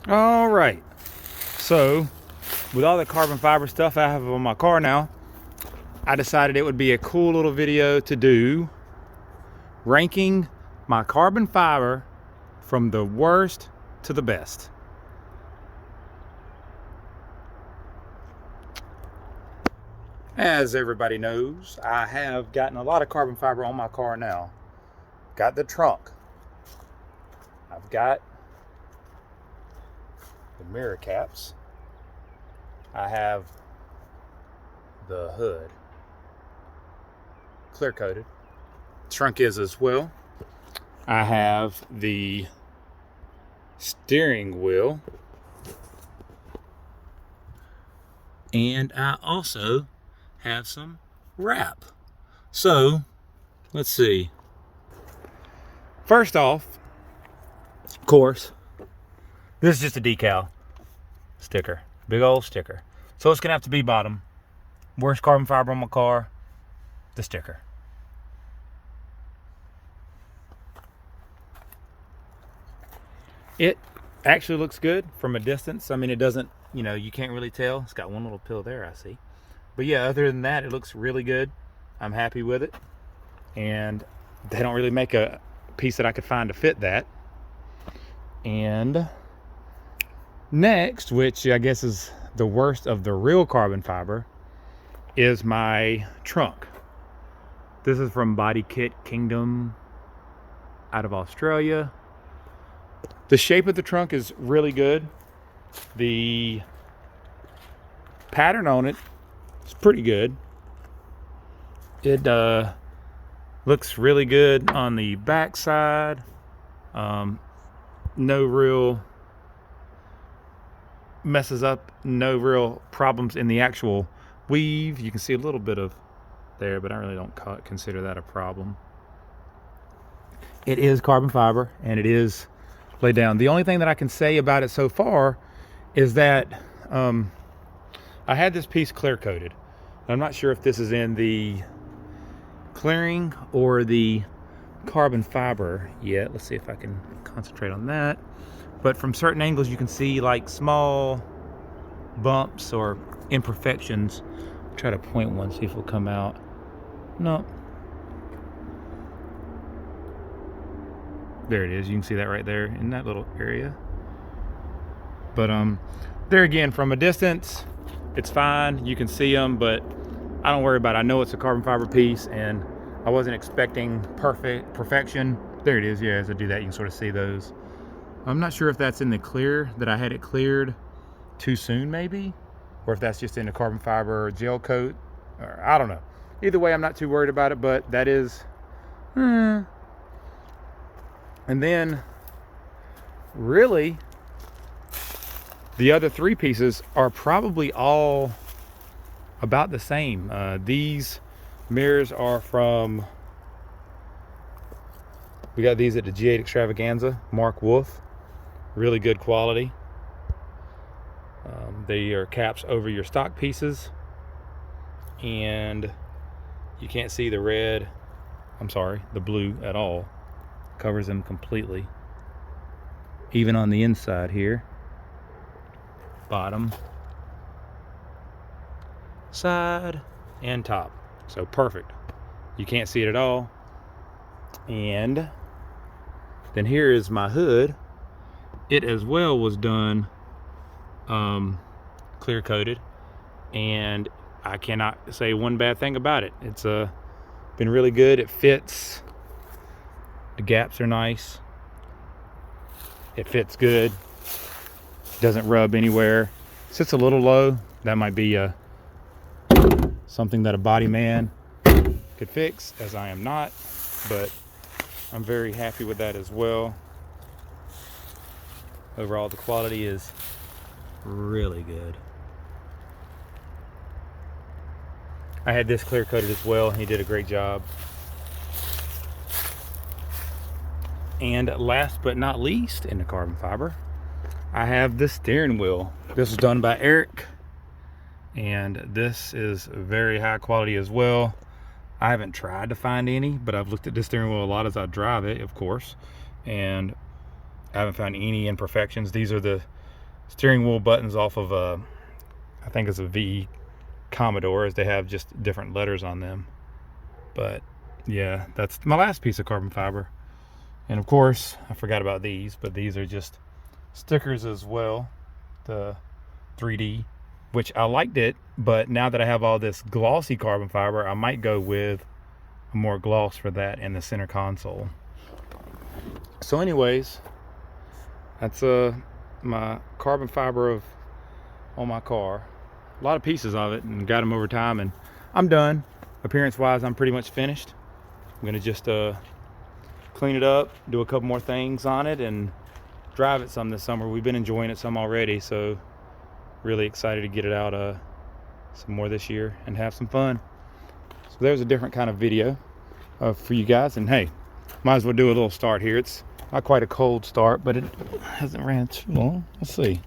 All right, so with all the carbon fiber stuff I have on my car now, I decided it would be a cool little video to do ranking my carbon fiber from the worst to the best. As everybody knows, I have gotten a lot of carbon fiber on my car now. Got the trunk, I've got the mirror caps, I have the hood clear coated, trunk is as well. I have the steering wheel, and I also have some wrap. So let's see. First off, of course, this is just a decal sticker, big old sticker. So it's gonna have to be bottom. Worst carbon fiber on my car, the sticker. It actually looks good from a distance. I mean, it doesn't, you can't really tell. It's got one little pill there, I see. But yeah, other than that, it looks really good. I'm happy with it. And they don't really make a piece that I could find to fit that. And next, which I guess is the worst of the real carbon fiber, is my trunk. This is from Body Kit Kingdom out of Australia. The shape of the trunk is really good. The pattern on it is pretty good. It looks really good on the back side. No real messes up, no real problems in the actual weave. You can see a little bit of there, but I really don't consider that a problem. It is carbon fiber and it is laid down. The only thing that I can say about it so far is that I had this piece clear coated. I'm not sure if this is in the clearing or the carbon fiber yet. Let's see if I can concentrate on that. But from certain angles you can see like small bumps or imperfections. I'll try to point one, see if it'll come out. No. There it is. You can see that right there in that little area. But there again, from a distance, it's fine. You can see them, but I don't worry about it. I know it's a carbon fiber piece, and I wasn't expecting perfection. There it is. Yeah, as I do that, you can sort of see those. I'm not sure if that's in the clear, that I had it cleared too soon maybe, or if that's just in the carbon fiber gel coat, or I don't know. Either way, I'm not too worried about it, but that is... And then, really, the other three pieces are probably all about the same. These mirrors are from... We got these at the G8 Extravaganza, Mark Wolf. Really good quality. They are caps over your stock pieces, and you can't see the the blue at all. Covers them completely. Even on the inside here, bottom, side, and top. So perfect. You can't see it at all. And then here is my hood. It as well was done clear coated, and I cannot say one bad thing about it. It's been really good. It fits. The gaps are nice. It fits good. Doesn't rub anywhere. Sits a little low. That might be something that a body man could fix, as I am not, but I'm very happy with that as well. Overall, the quality is really good. I had this clear coated as well, and he did a great job. And last but not least, in the carbon fiber, I have the steering wheel. This was done by Eric, and this is very high quality as well. I haven't tried to find any, but I've looked at this steering wheel a lot as I drive it, of course, and I haven't found any imperfections. These are the steering wheel buttons off of a, I think it's a VE Commodore, as they have just different letters on them. But yeah, that's my last piece of carbon fiber. And of course, I forgot about these, but these are just stickers as well, the 3D, which I liked it, but now that I have all this glossy carbon fiber, I might go with more gloss for that in the center console. So anyways, that's my carbon fiber on my car. A lot of pieces of it, and got them over time, and I'm done. Appearance wise, I'm pretty much finished. I'm gonna just clean it up, do a couple more things on it, and drive it some this summer. We've been enjoying it some already, so really excited to get it out some more this year and have some fun. So there's a different kind of video for you guys, and hey, might as well do a little start here. It's not quite a cold start, but it hasn't ran too long. Let's see.